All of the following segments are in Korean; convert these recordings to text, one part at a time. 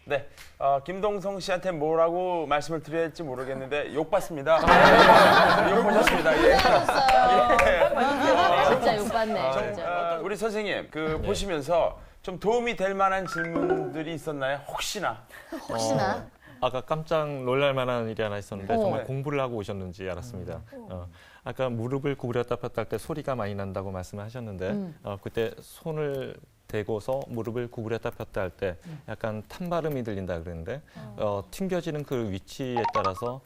네, 김동성 씨한테 뭐라고 말씀을 드려야 할지 모르겠는데 욕 받습니다. 욕 보셨습니다. 예. 진짜 욕받네. 우리 선생님, 보시면서 좀 도움이 될 만한 질문들이 있었나요? 혹시나? 아까 깜짝 놀랄 만한 일이 하나 있었는데 정말 네. 공부를 하고 오셨는지 알았습니다. 아까 무릎을 구부렸다 폈다 할 때 소리가 많이 난다고 말씀을 하셨는데 그때 손을 대고서 무릎을 구부렸다 폈다 할 때 약간 탄 발음이 들린다 그랬는데 튕겨지는 그 위치에 따라서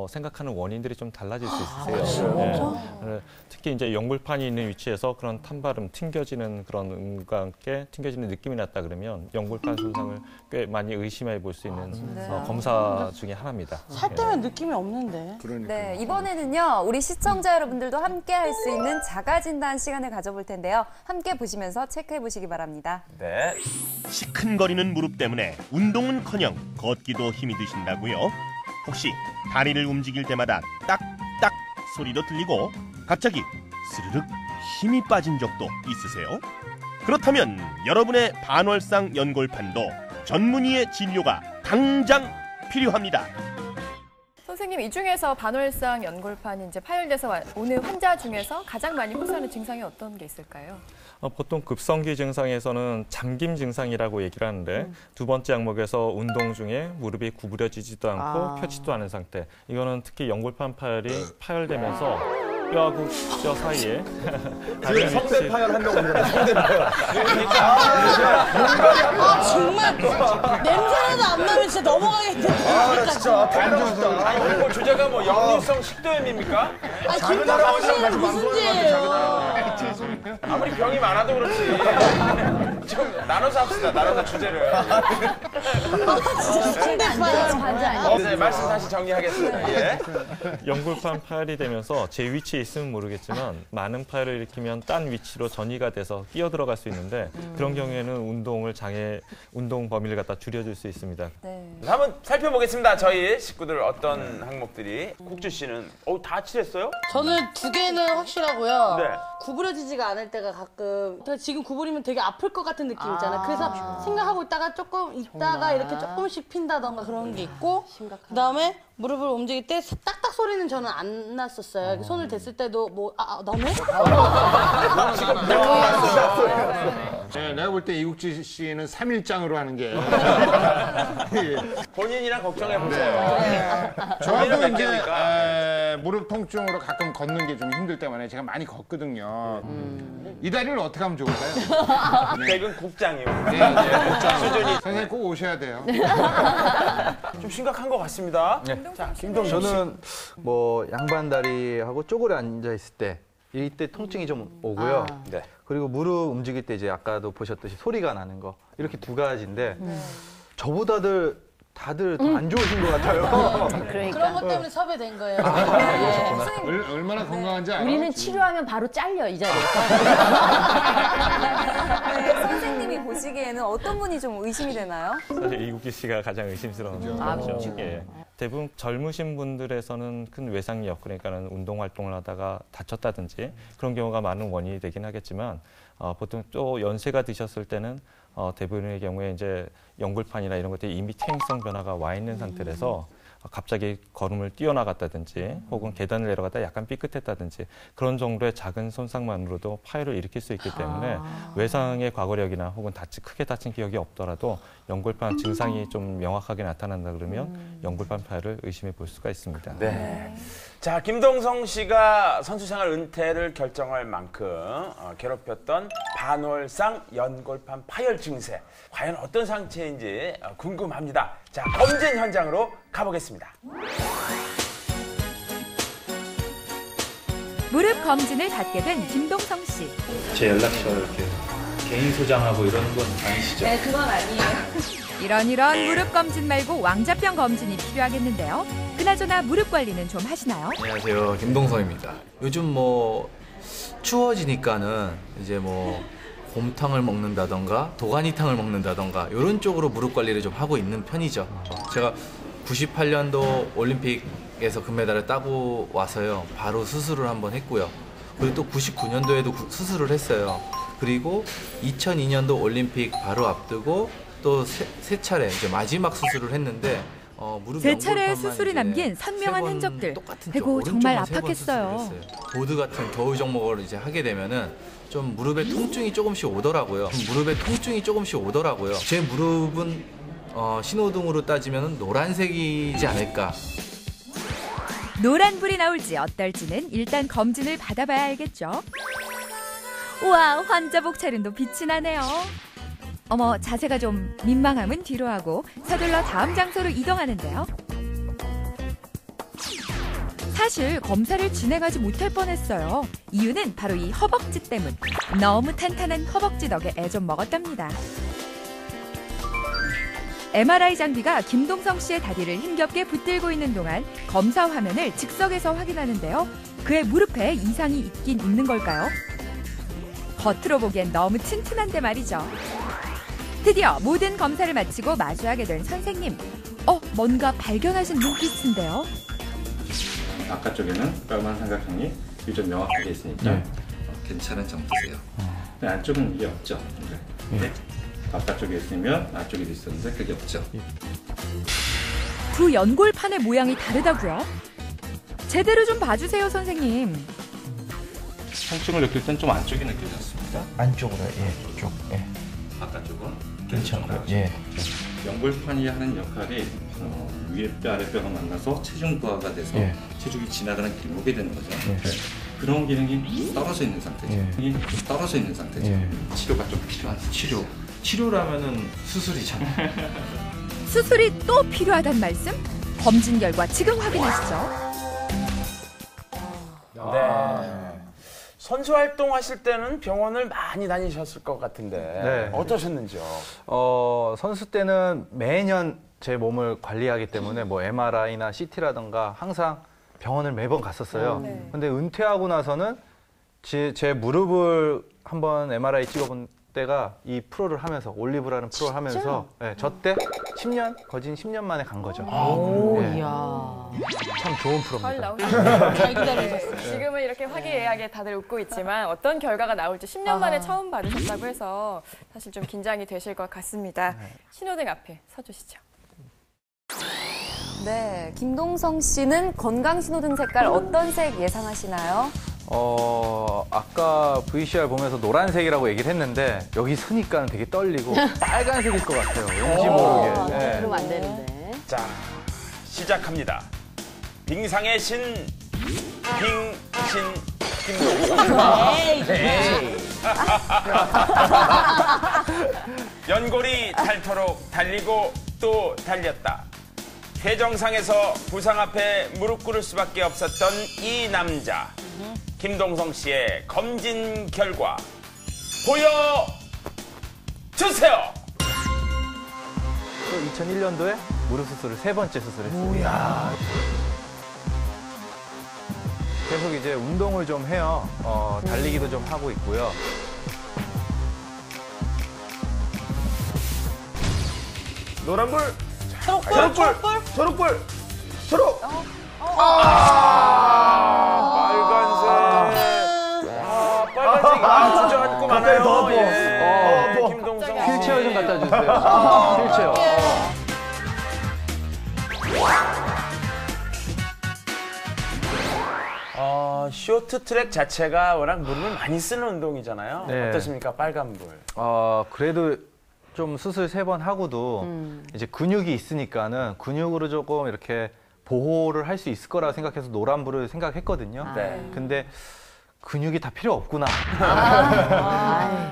생각하는 원인들이 좀 달라질 수 있으세요. 네. 특히 이제 연골판이 있는 위치에서 그런 탄 발음, 튕겨지는 그런 음과 함께 튕겨지는 느낌이 났다 그러면 연골판 손상을 꽤 많이 의심해 볼 수 있는 검사 중에 하나입니다. 살 때면 느낌이 없는데. 네, 이번에는요, 우리 시청자 여러분들도 함께 할 수 있는 자가진단 시간을 가져볼 텐데요. 함께 보시면서 체크해 보시기 바랍니다. 네. 시큰거리는 무릎 때문에 운동은커녕 걷기도 힘이 드신다고요? 혹시 다리를 움직일 때마다 딱딱 소리도 들리고 갑자기 스르륵 힘이 빠진 적도 있으세요? 그렇다면 여러분의 반월상 연골판도 전문의의 진료가 당장 필요합니다. 선생님, 이 중에서 반월상 연골판이 이제 파열돼서 오는 환자 중에서 가장 많이 호소하는 증상이 어떤 게 있을까요? 보통 급성기 증상에서는 잠김 증상이라고 얘기를 하는데 두 번째 항목에서 운동 중에 무릎이 구부려지지도 않고 펴지도 않은 상태. 이거는 특히 연골판 파열이 파열되면서 뼈하고 뼈 사이에 지금 성대 파열 한다고 그러잖아요. 성대 파열. 정말 냄새라도 안 나면 진짜 넘어가겠는데. 나 진짜 다행이다. 아니, 오늘 주제가 뭐 역류성 식도염입니까? 김동성 씨는 무슨 죄예요? 아무리 병이 많아도 그렇지. 좀 나눠서 합시다. 나눠서 주제를. 네, 말씀 다시 정리하겠습니다. 예. 연골판 파열이 되면서 제 위치에 있으면 모르겠지만 많은 파열을 일으키면 딴 위치로 전이가 돼서 끼어 들어갈 수 있는데 그런 경우에는 운동 범위를 갖다 줄여줄 수 있습니다. 네. 한번 살펴보겠습니다. 저희 식구들 어떤 항목들이. 국주 씨는 다 칠했어요? 저는 두 개는 확실하고요. 네. 구부려지지가 않을 때가 가끔 제가 지금 구부리면 되게 아플 것 같은 느낌 있잖아요. 그래서 생각하고 있다가 조금 있다가 이렇게 조금씩 핀다던가 그런 게 있고 그다음에 무릎을 움직일 때 딱딱 소리는 저는 안 났었어요. 손을 댔을 때도 나네? 네, 내가 볼 때 이국지 씨는 3일장으로 하는 게. 본인이랑 걱정해 보세요. 저도 몇 이제 개입니까? 무릎 통증으로 가끔 걷는 게 좀 힘들 때만 해. 제가 많이 걷거든요. 이 다리를 어떻게 하면 좋을까요? 네. 이건 국장이요. 수준이. 선생님 꼭 오셔야 돼요. 좀 심각한 것 같습니다. 자, 김동준 씨. 저는 뭐 양반다리하고 쪼그려 앉아 있을 때 이때 통증이 좀 오고요. 네. 그리고 무릎 움직일 때 이제 아까도 보셨듯이 소리가 나는 거 이렇게 두 가지인데 다들 더 안 좋으신 것 같아요. 그런 것 때문에 섭외된 거예요. 얼마나 건강한지 알아요? 우리는 치료하면 바로 잘려, 이 자리에서. 네, 선생님이 보시기에는 어떤 분이 좀 의심이 되나요? 사실 이국기 씨가 가장 의심스러운 거죠. 예. 대부분 젊으신 분들에서는 큰 외상력, 그러니까는 운동 활동을 하다가 다쳤다든지 그런 경우가 많은 원인이 되긴 하겠지만 보통 또 연세가 드셨을 때는 대부분의 경우에 이제 연골판이나 이런 것들이 이미 퇴행성 변화가 와 있는 상태라서 갑자기 걸음을 뛰어나갔다든지 혹은 계단을 내려가다 약간 삐끗했다든지 그런 정도의 작은 손상만으로도 파열을 일으킬 수 있기 때문에 외상의 과거력이나 혹은 크게 다친 기억이 없더라도 연골판 증상이 좀 명확하게 나타난다 그러면 연골판 파열을 의심해 볼 수가 있습니다. 네. 자, 김동성 씨가 선수생활 은퇴를 결정할 만큼 괴롭혔던 반월상 연골판 파열 증세. 과연 어떤 상태인지 궁금합니다. 자, 검진 현장으로 가보겠습니다. 무릎 검진을 받게 된 김동성 씨. 제 연락처 이렇게 개인 소장하고 이러는 건 아니시죠? 네, 그건 아니에요. 이런 무릎 검진 말고 왕자병 검진이 필요하겠는데요. 그나저나 무릎 관리는 좀 하시나요? 안녕하세요, 김동성입니다. 요즘 뭐 추워지니까는 이제 뭐 곰탕을 먹는다던가 도가니탕을 먹는다던가 이런 쪽으로 무릎 관리를 좀 하고 있는 편이죠. 제가 98년도 올림픽에서 금메달을 따고 와서요, 바로 수술을 한번 했고요. 그리고 또 99년도에도 수술을 했어요. 그리고 2002년도 올림픽 바로 앞두고 또 세 차례 이제 마지막 수술을 했는데 무릎 세 차례의 연골판만 수술이 이제 남긴 선명한 세 번 흔적들. 똑같은 아이고, 쪽, 정말 오른쪽만 세번 아팠겠어요. 수술을 했어요. 보드 같은 겨울 종목을 이제 하게 되면은 좀 무릎에 통증이 조금씩 오더라고요. 제 무릎은 신호등으로 따지면 노란색이지 않을까. 노란불이 나올지 어떨지는 일단 검진을 받아봐야 알겠죠. 우와, 환자복 차림도 빛이 나네요. 어머, 자세가 좀 민망함은 뒤로 하고 서둘러 다음 장소로 이동하는데요. 사실 검사를 진행하지 못할 뻔했어요. 이유는 바로 이 허벅지 때문. 너무 탄탄한 허벅지 덕에 애 좀 먹었답니다. MRI 장비가 김동성 씨의 다리를 힘겹게 붙들고 있는 동안 검사 화면을 즉석에서 확인하는데요. 그의 무릎에 이상이 있긴 있는 걸까요? 겉으로 보기엔 너무 튼튼한데 말이죠. 드디어 모든 검사를 마치고 마주하게 된 선생님. 뭔가 발견하신 눈빛인데요. 바깥쪽에는 빨간 삼각형이 좀 명확하게 있으니까 괜찮은 정도세요. 안쪽은 이게 없죠. 네. 바깥쪽에 있으면 안쪽에도 있었는데 그게 없죠. 두 연골판의 모양이 다르다고요? 제대로 좀 봐주세요, 선생님. 통증을 느낄 땐 좀 안쪽이 느껴졌습니다. 안쪽으로, 이쪽. 바깥쪽은 괜찮고요. 연골판이 하는 역할이 위에 뼈, 아래 뼈가 만나서 체중 부하가 돼서 체중이 지나가는 길목이 되는 거죠. 그런 기능이 떨어져 있는 상태죠. 치료가 좀 필요한 치료라면은 수술이잖아요. 수술이 또 필요하단 말씀? 검진 결과 지금 확인하시죠. 네. 선수 활동하실 때는 병원을 많이 다니셨을 것 같은데 어떠셨는지요? 선수 때는 매년 제 몸을 관리하기 때문에 뭐 MRI나 CT라든가 항상 병원을 매번 갔었어요. 근데 은퇴하고 나서는 제 무릎을 한번 MRI 찍어본 때가 이 프로를 하면서 올리브라는 프로를 하면서 저 때 10년 거진 10년 만에 간 거죠. 이야. 참 좋은 잘 프로입니다. 나오셨어요. 잘 기다리셨어요. 지금은 이렇게 화기애애하게 다들 웃고 있지만 어떤 결과가 나올지 10년 만에 처음 받으셨다고 해서 사실 좀 긴장이 되실 것 같습니다. 신호등 앞에 서주시죠. 네, 김동성 씨는 건강 신호등 색깔 어떤 색 예상하시나요? 아까 VCR 보면서 노란색이라고 얘기를 했는데 여기 서니까 되게 떨리고 빨간색일 것 같아요. 왠지 모르게. 그러면 안 되는데. 자, 시작합니다. 빙상의 신, 김동성. 연골이 닳도록 달리고 또 달렸다. 태정상에서 부상 앞에 무릎 꿇을 수밖에 없었던 이 남자. 김동성 씨의 검진 결과 보여주세요. 2001년도에 무릎 수술을 3번째 수술했어요. 계속 이제 운동을 좀 해요. 달리기도 좀 하고 있고요. 노란불, 초록불. 초록불. 빨간색. 주저앉고 많아요. 김동성 씨. 휠체어 좀 갖다 주세요. 휠체어. 쇼트트랙 자체가 워낙 무릎을 많이 쓰는 운동이잖아요. 어떠십니까, 빨간불? 그래도 좀 수술 3번 하고도 이제 근육이 있으니까는 근육으로 조금 이렇게 보호를 할 수 있을 거라고 생각해서 노란불을 생각했거든요. 근데 근육이 다 필요 없구나.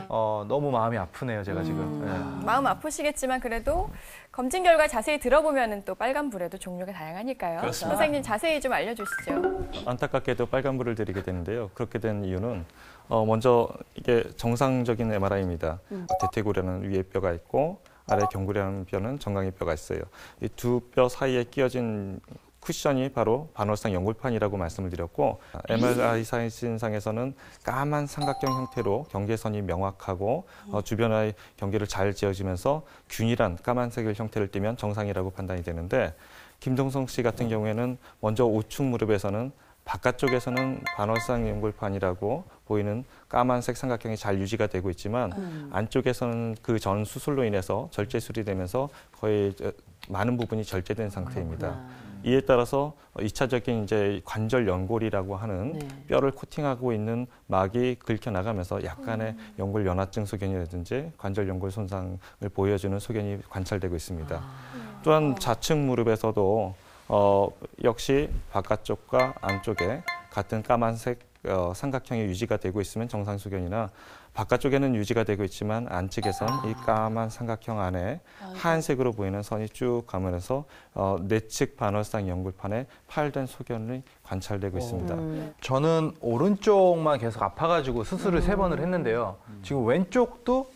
너무 마음이 아프네요, 제가 지금. 마음 아프시겠지만 그래도 검진 결과 자세히 들어보면 또 빨간불에도 종류가 다양하니까요. 그렇습니다. 선생님 자세히 좀 알려주시죠. 안타깝게도 빨간불을 드리게 되는데요. 그렇게 된 이유는 먼저 이게 정상적인 MRI입니다. 대퇴골에는 위에 뼈가 있고 아래 경골이라는 뼈는 정강이 뼈가 있어요. 이 두 뼈 사이에 끼어진 쿠션이 바로 반월상 연골판이라고 말씀을 드렸고 MRI 사진상에서는 까만 삼각형 형태로 경계선이 명확하고 주변의 경계를 잘 지어지면서 균일한 까만색 형태를 띠면 정상이라고 판단이 되는데 김동성 씨 같은 경우에는 먼저 우측 무릎에서는 바깥쪽에서는 반월상 연골판이라고 보이는 까만색 삼각형이 잘 유지가 되고 있지만 안쪽에서는 그 전 수술로 인해서 절제술이 되면서 거의 많은 부분이 절제된 상태입니다. 이에 따라서 2차적인 이제 관절 연골이라고 하는 뼈를 코팅하고 있는 막이 긁혀 나가면서 약간의 연골 연화증 소견이라든지 관절 연골 손상을 보여주는 소견이 관찰되고 있습니다. 또한 좌측 무릎에서도 역시 바깥쪽과 안쪽에 같은 까만색 삼각형이 유지가 되고 있으면 정상 소견이나 바깥쪽에는 유지가 되고 있지만 안측에선 이 까만 삼각형 안에 하얀색으로 보이는 선이 쭉 가면서 내측 반월상 연골판에 파열된 소견이 관찰되고 있습니다. 저는 오른쪽만 계속 아파가지고 수술을 3번을 했는데요. 지금 왼쪽도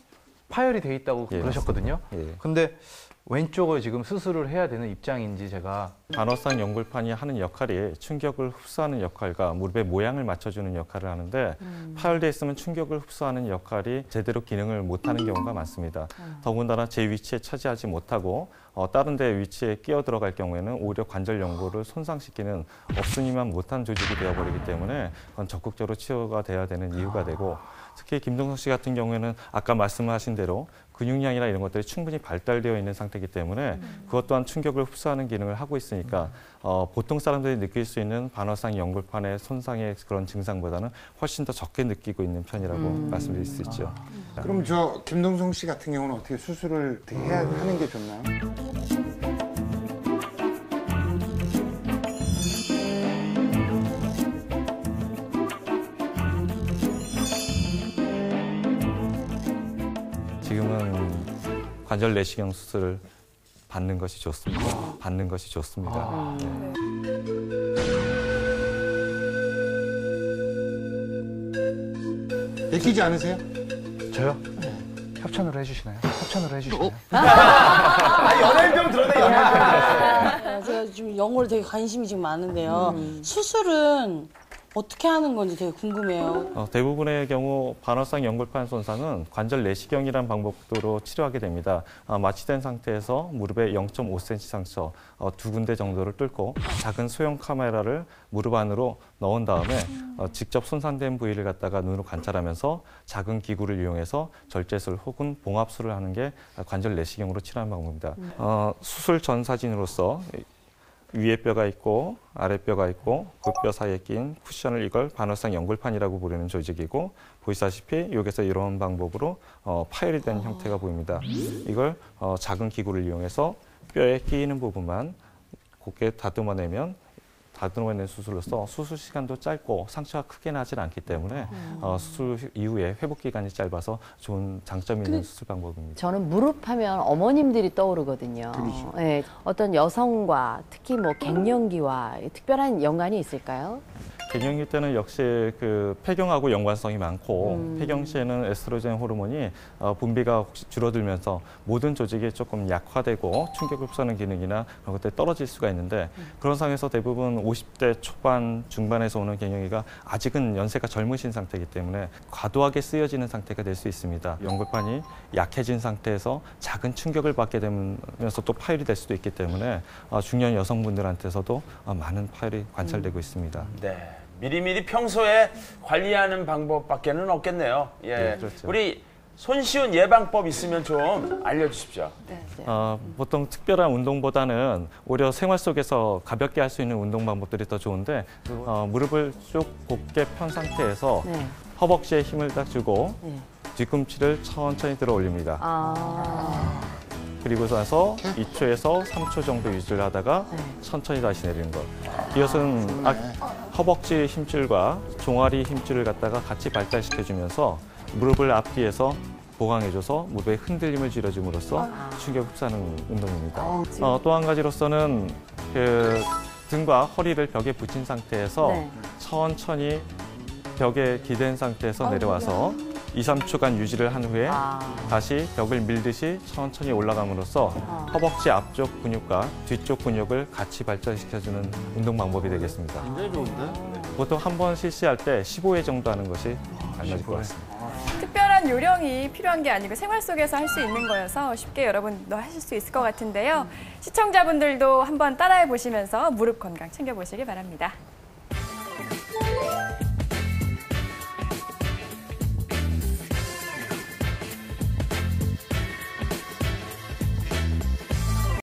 파열이 돼 있다고 그러셨거든요. 근데 왼쪽을 지금 수술을 해야 되는 입장인지 제가 반월상 연골판이 하는 역할이 충격을 흡수하는 역할과 무릎의 모양을 맞춰주는 역할을 하는데 파열돼 있으면 충격을 흡수하는 역할이 제대로 기능을 못하는 경우가 많습니다. 더군다나 제 위치에 차지하지 못하고 다른 데 위치에 끼어 들어갈 경우에는 오히려 관절 연골을 손상시키는 없으니만 못한 조직이 되어버리기 때문에 그건 적극적으로 치료가 돼야 되는 이유가 되고 특히 김동석 씨 같은 경우에는 아까 말씀하신 대로 근육량이나 이런 것들이 충분히 발달되어 있는 상태이기 때문에 그것 또한 충격을 흡수하는 기능을 하고 있으니까 보통 사람들이 느낄 수 있는 반월상 연골판의 손상의 그런 증상보다는 훨씬 더 적게 느끼고 있는 편이라고 말씀드릴 수 있죠. 그럼 저 김동성 씨 같은 경우는 어떻게 수술을 어떻게 해야 하는 게 좋나요? 지금은 관절 내시경 수술을 받는 것이 좋습니다. 받는 것이 좋습니다. 내키지 않으세요? 저요? 협찬으로 해주시나요? 협찬으로 해주시나요? 연예인병 들었네, 연예인병. 제가 지금 영어를 되게 관심이 지금 많은데요. 수술은 어떻게 하는 건지 되게 궁금해요. 대부분의 경우 반월상 연골판 손상은 관절 내시경이라는 방법으로 치료하게 됩니다. 마취된 상태에서 무릎에 0.5cm 상처 2군데 정도를 뚫고 작은 소형 카메라를 무릎 안으로 넣은 다음에 직접 손상된 부위를 갖다가 눈으로 관찰하면서 작은 기구를 이용해서 절제술 혹은 봉합술을 하는 게 관절 내시경으로 치료하는 방법입니다. 수술 전 사진으로서 위에 뼈가 있고 아래 뼈가 있고 그 뼈 사이에 낀 쿠션을 이걸 반월상 연골판이라고 부르는 조직이고 보시다시피 여기서 이런 방법으로 파열이 된 형태가 보입니다. 이걸 작은 기구를 이용해서 뼈에 끼이는 부분만 곱게 다듬어내면 다듬어낸 수술로서 수술 시간도 짧고 상처가 크게 나질 않기 때문에 수술 이후에 회복 기간이 짧아서 좋은 장점이 있는 수술 방법입니다. 저는 무릎 하면 어머님들이 떠오르거든요. 그렇죠. 네, 어떤 여성과 특히 뭐 갱년기와 특별한 연관이 있을까요? 갱년기 때는 역시 그 폐경하고 연관성이 많고 폐경 시에는 에스트로겐 호르몬이 분비가 혹시 줄어들면서 모든 조직이 조금 약화되고 충격을 흡수하는 기능이나 그런 것들이 떨어질 수가 있는데 그런 상황에서 대부분 50대 초반 중반에서 오는 갱년기가 아직은 연세가 젊으신 상태이기 때문에 과도하게 쓰여지는 상태가 될 수 있습니다. 연골판이 약해진 상태에서 작은 충격을 받게 되면서 또 파열이 될 수도 있기 때문에 중년 여성분들한테서도 많은 파열이 관찰되고 있습니다. 네. 미리미리 평소에 관리하는 방법밖에는 없겠네요. 예. 네, 그렇죠. 우리 손쉬운 예방법 있으면 좀 알려주십시오. 보통 특별한 운동보다는 오히려 생활 속에서 가볍게 할 수 있는 운동 방법들이 더 좋은데 무릎을 쭉 곧게 편 상태에서 허벅지에 힘을 딱 주고 뒤꿈치를 천천히 들어 올립니다. 그리고 나서 2초에서 3초 정도 유지를 하다가 천천히 다시 내리는 것. 이것은 허벅지 힘줄과 종아리 힘줄을 갖다가 같이 발달시켜주면서 무릎을 앞뒤에서 보강해줘서 무릎의 흔들림을 줄여줌으로써 충격 흡수하는 운동입니다. 또 한 가지로서는 그 등과 허리를 벽에 붙인 상태에서 천천히 벽에 기댄 상태에서 내려와서 2, 3초간 유지를 한 후에 다시 벽을 밀듯이 천천히 올라감으로써 허벅지 앞쪽 근육과 뒤쪽 근육을 같이 발달시켜주는 운동 방법이 되겠습니다. 굉장히 좋은데? 보통 한 번 실시할 때 15회 정도 하는 것이 알맞을 것 같습니다. 특별한 요령이 필요한 게 아니고 생활 속에서 할 수 있는 거여서 쉽게 여러분도 하실 수 있을 것 같은데요. 시청자분들도 한번 따라해 보시면서 무릎 건강 챙겨보시기 바랍니다.